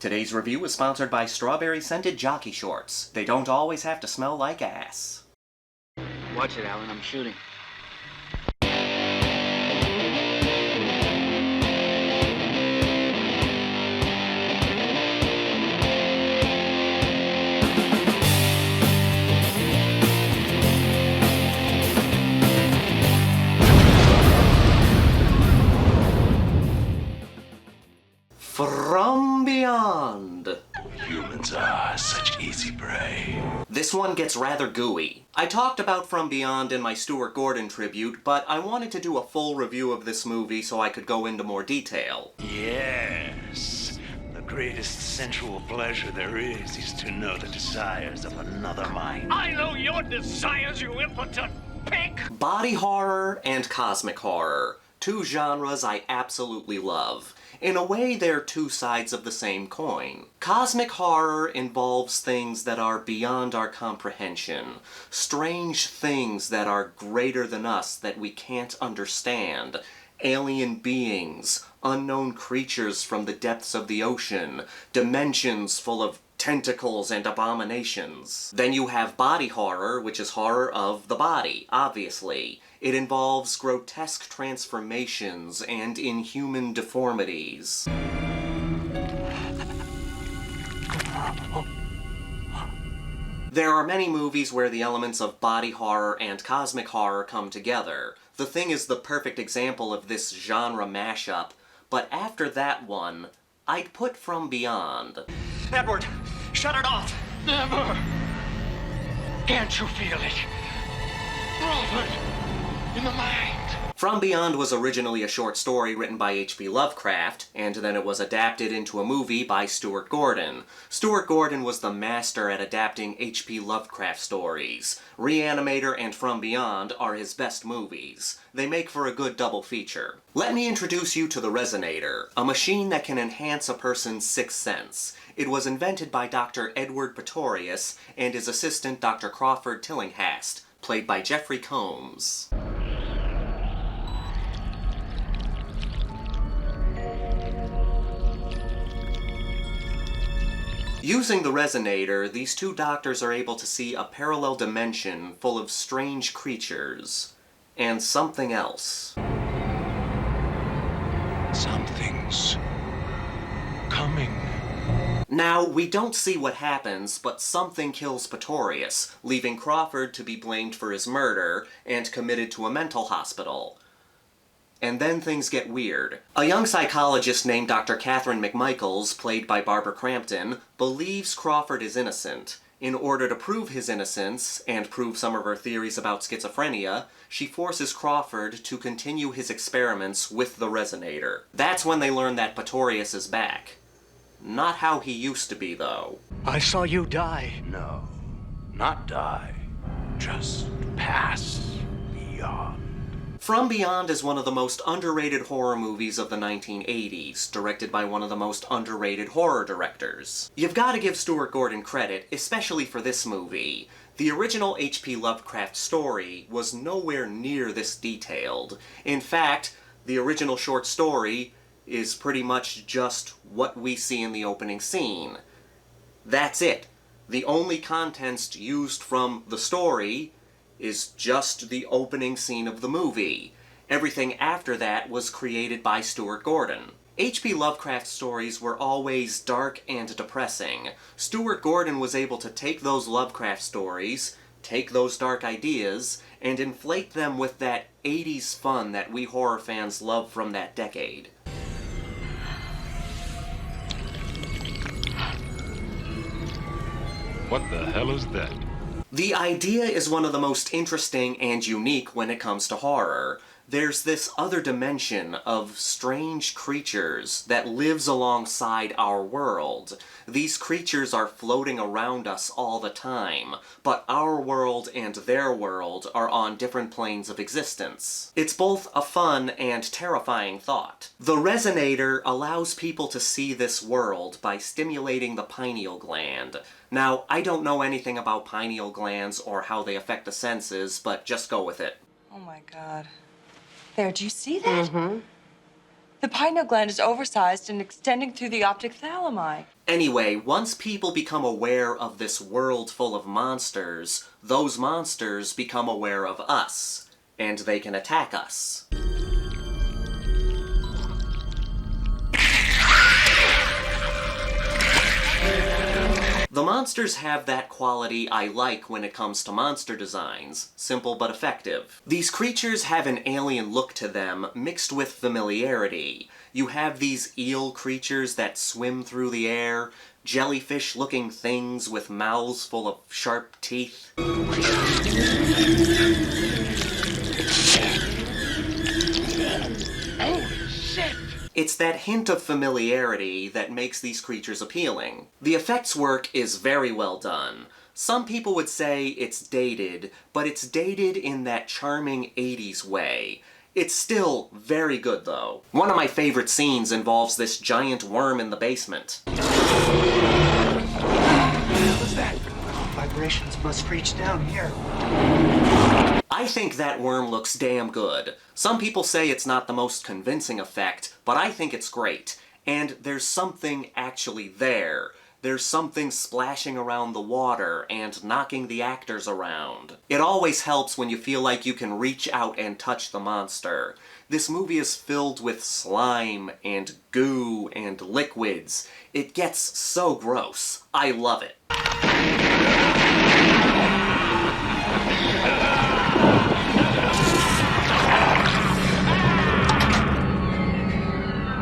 Today's review is sponsored by strawberry-scented jockey shorts. They don't always have to smell like ass. Watch it, Alan. I'm shooting. From Beyond. Humans are such easy prey. This one gets rather gooey. I talked about From Beyond in my Stuart Gordon tribute, but I wanted to do a full review of this movie so I could go into more detail. Yes. The greatest sensual pleasure there is to know the desires of another mind. I know your desires, you impotent pig! Body horror and cosmic horror. Two genres I absolutely love. In a way, they're two sides of the same coin. Cosmic horror involves things that are beyond our comprehension. Strange things that are greater than us that we can't understand. Alien beings, unknown creatures from the depths of the ocean, dimensions full of tentacles and abominations. Then you have body horror, which is horror of the body, obviously. It involves grotesque transformations and inhuman deformities. There are many movies where the elements of body horror and cosmic horror come together. The Thing is the perfect example of this genre mashup, but after that one, I'd put From Beyond. Edward, shut it off! Never! Can't you feel it? Robert, in the mind! From Beyond was originally a short story written by H.P. Lovecraft, and then it was adapted into a movie by Stuart Gordon. Stuart Gordon was the master at adapting H.P. Lovecraft stories. Reanimator and From Beyond are his best movies. They make for a good double feature. Let me introduce you to the Resonator, a machine that can enhance a person's sixth sense. It was invented by Dr. Edward Pretorius and his assistant Dr. Crawford Tillinghast, played by Jeffrey Combs. Using the Resonator, these two doctors are able to see a parallel dimension full of strange creatures. And something else. Something's coming. Now, we don't see what happens, but something kills Pretorius, leaving Crawford to be blamed for his murder and committed to a mental hospital. And then things get weird. A young psychologist named Dr. Catherine McMichaels, played by Barbara Crampton, believes Crawford is innocent. In order to prove his innocence, and prove some of her theories about schizophrenia, she forces Crawford to continue his experiments with the Resonator. That's when they learn that Pretorius is back. Not how he used to be, though. I saw you die. No, not die. Just pass beyond. From Beyond is one of the most underrated horror movies of the 1980s, directed by one of the most underrated horror directors. You've got to give Stuart Gordon credit, especially for this movie. The original H.P. Lovecraft story was nowhere near this detailed. In fact, the original short story is pretty much just what we see in the opening scene. That's it. The only contents used from the story is just the opening scene of the movie. Everything after that was created by Stuart Gordon. H.P. Lovecraft stories were always dark and depressing. Stuart Gordon was able to take those Lovecraft stories, take those dark ideas, and inflate them with that 80s fun that we horror fans love from that decade. What the hell is that? The idea is one of the most interesting and unique when it comes to horror. There's this other dimension of strange creatures that lives alongside our world. These creatures are floating around us all the time, but our world and their world are on different planes of existence. It's both a fun and terrifying thought. The Resonator allows people to see this world by stimulating the pineal gland. Now, I don't know anything about pineal glands or how they affect the senses, but just go with it. Oh my God. There, do you see that? The pineal gland is oversized and extending through the optic thalami. Anyway, once people become aware of this world full of monsters, those monsters become aware of us, and they can attack us. The monsters have that quality I like when it comes to monster designs. Simple but effective. These creatures have an alien look to them, mixed with familiarity. You have these eel creatures that swim through the air, jellyfish-looking things with mouths full of sharp teeth. It's that hint of familiarity that makes these creatures appealing. The effects work is very well done. Some people would say it's dated, but it's dated in that charming 80s way. It's still very good, though. One of my favorite scenes involves this giant worm in the basement. What was that? Vibrations must reach down here. I think that worm looks damn good. Some people say it's not the most convincing effect, but I think it's great. And there's something actually there. There's something splashing around the water and knocking the actors around. It always helps when you feel like you can reach out and touch the monster. This movie is filled with slime and goo and liquids. It gets so gross. I love it.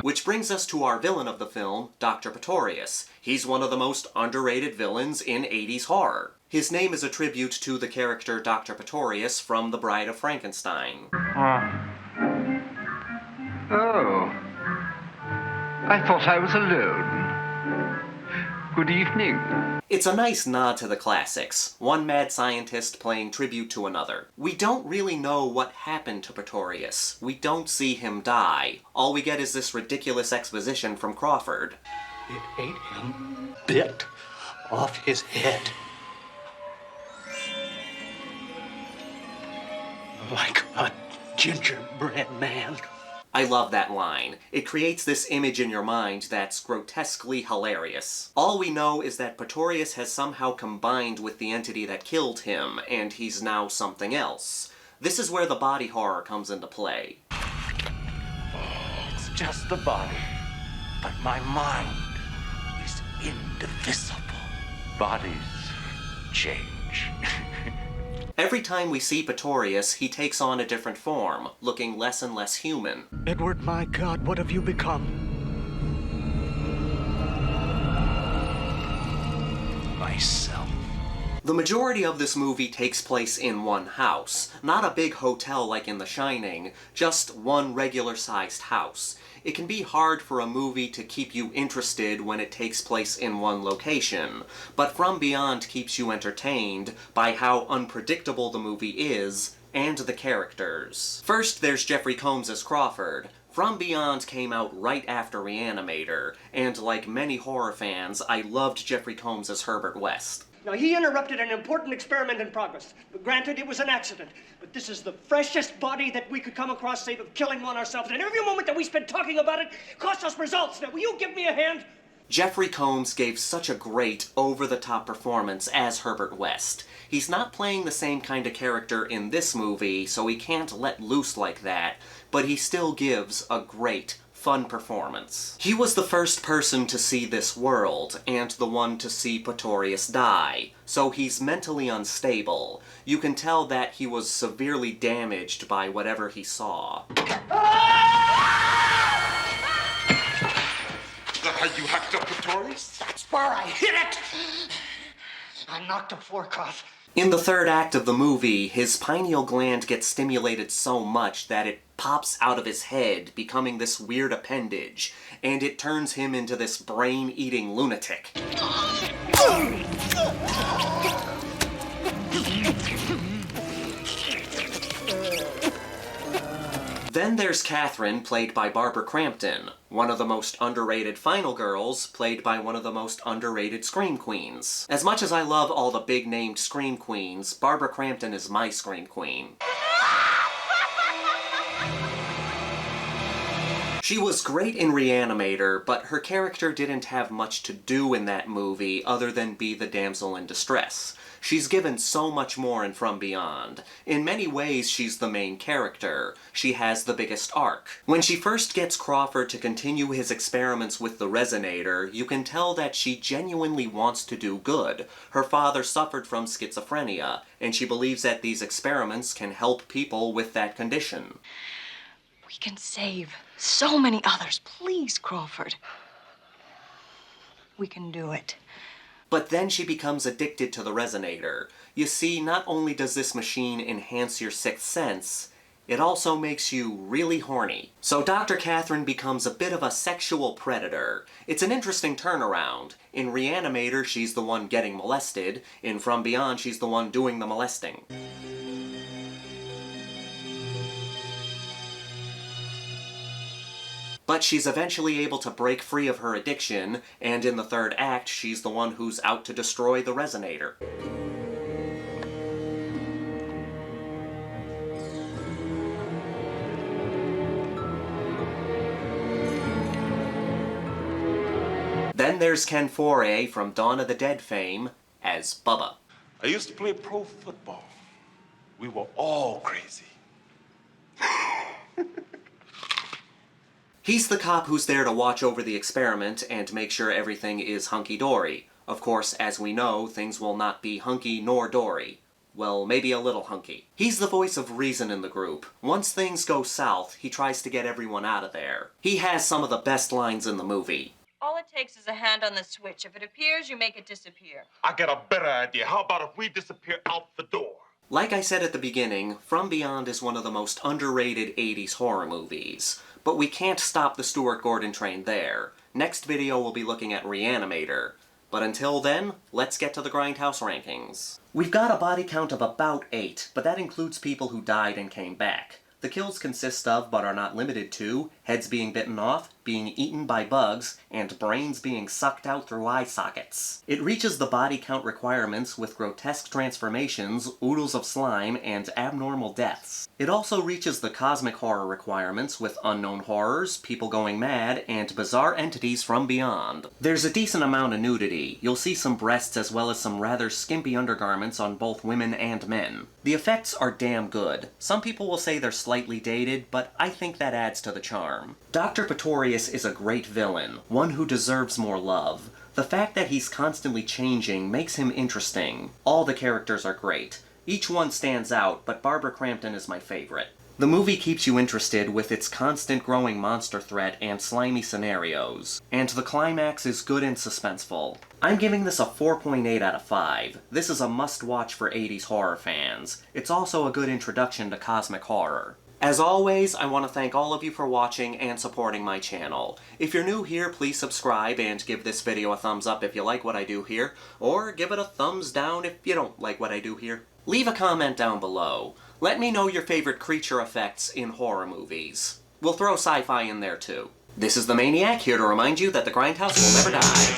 Which brings us to our villain of the film, Dr. Pretorius. He's one of the most underrated villains in 80s horror. His name is a tribute to the character Dr. Pretorius from The Bride of Frankenstein. Oh. I thought I was alone. Good evening. It's a nice nod to the classics, one mad scientist playing tribute to another. We don't really know what happened to Pretorius. We don't see him die. All we get is this ridiculous exposition from Crawford. It ate him bit off his head. Like a gingerbread man. I love that line. It creates this image in your mind that's grotesquely hilarious. All we know is that Pretorius has somehow combined with the entity that killed him, and he's now something else. This is where the body horror comes into play. It's just the body, but my mind is indivisible. Bodies change. Every time we see Pretorius, he takes on a different form, looking less and less human. Edward, my God, what have you become? Myself. The majority of this movie takes place in one house. Not a big hotel like in The Shining, just one regular-sized house. It can be hard for a movie to keep you interested when it takes place in one location, but From Beyond keeps you entertained by how unpredictable the movie is, and the characters. First, there's Jeffrey Combs as Crawford. From Beyond came out right after Reanimator, and like many horror fans, I loved Jeffrey Combs as Herbert West. Now, he interrupted an important experiment in progress. Granted, it was an accident, but this is the freshest body that we could come across, save of killing one ourselves, and every moment that we spent talking about it cost us results. Now, will you give me a hand? Jeffrey Combs gave such a great, over-the-top performance as Herbert West. He's not playing the same kind of character in this movie, so he can't let loose like that, but he still gives a great, fun performance. He was the first person to see this world, and the one to see Pretorius die, so he's mentally unstable. You can tell that he was severely damaged by whatever he saw. You hacked up Pretorius? That's where I hit it! I knocked a fork off. In the third act of the movie, his pineal gland gets stimulated so much that it pops out of his head, becoming this weird appendage, and it turns him into this brain-eating lunatic. Then there's Catherine, played by Barbara Crampton, one of the most underrated final girls, played by one of the most underrated Scream Queens. As much as I love all the big-named Scream Queens, Barbara Crampton is my Scream Queen. She was great in Reanimator, but her character didn't have much to do in that movie other than be the damsel in distress. She's given so much more in From Beyond. In many ways, she's the main character. She has the biggest arc. When she first gets Crawford to continue his experiments with the resonator, you can tell that she genuinely wants to do good. Her father suffered from schizophrenia, and she believes that these experiments can help people with that condition. We can save so many others. Please, Crawford. We can do it. But then she becomes addicted to the resonator. You see, not only does this machine enhance your sixth sense, it also makes you really horny. So Dr. Catherine becomes a bit of a sexual predator. It's an interesting turnaround. In Reanimator, she's the one getting molested. In From Beyond, she's the one doing the molesting. But she's eventually able to break free of her addiction, and in the third act, she's the one who's out to destroy the resonator. Then there's Ken Foree from Dawn of the Dead fame as Bubba. I used to play pro football. We were all crazy. He's the cop who's there to watch over the experiment and make sure everything is hunky-dory. Of course, as we know, things will not be hunky nor dory. Well, maybe a little hunky. He's the voice of reason in the group. Once things go south, he tries to get everyone out of there. He has some of the best lines in the movie. All it takes is a hand on the switch. If it appears, you make it disappear. I got a better idea. How about if we disappear out the door? Like I said at the beginning, From Beyond is one of the most underrated 80s horror movies. But we can't stop the Stuart Gordon train there. Next video we'll be looking at Reanimator. But until then, let's get to the Grindhouse rankings. We've got a body count of about 8, but that includes people who died and came back. The kills consist of, but are not limited to, heads being bitten off, being eaten by bugs, and brains being sucked out through eye sockets. It reaches the body count requirements with grotesque transformations, oodles of slime, and abnormal deaths. It also reaches the cosmic horror requirements with unknown horrors, people going mad, and bizarre entities from beyond. There's a decent amount of nudity. You'll see some breasts as well as some rather skimpy undergarments on both women and men. The effects are damn good. Some people will say they're slightly dated, but I think that adds to the charm. Dr. Pretorius is a great villain, one who deserves more love. The fact that he's constantly changing makes him interesting. All the characters are great. Each one stands out, but Barbara Crampton is my favorite. The movie keeps you interested with its constant growing monster threat and slimy scenarios, and the climax is good and suspenseful. I'm giving this a 4.8 out of 5. This is a must-watch for 80s horror fans. It's also a good introduction to cosmic horror. As always, I want to thank all of you for watching and supporting my channel. If you're new here, please subscribe and give this video a thumbs up if you like what I do here, or give it a thumbs down if you don't like what I do here. Leave a comment down below. Let me know your favorite creature effects in horror movies. We'll throw sci-fi in there too. This is the Maniac, here to remind you that the Grindhouse will never die.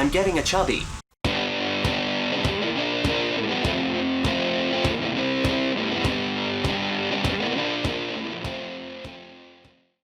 I'm getting a chubby.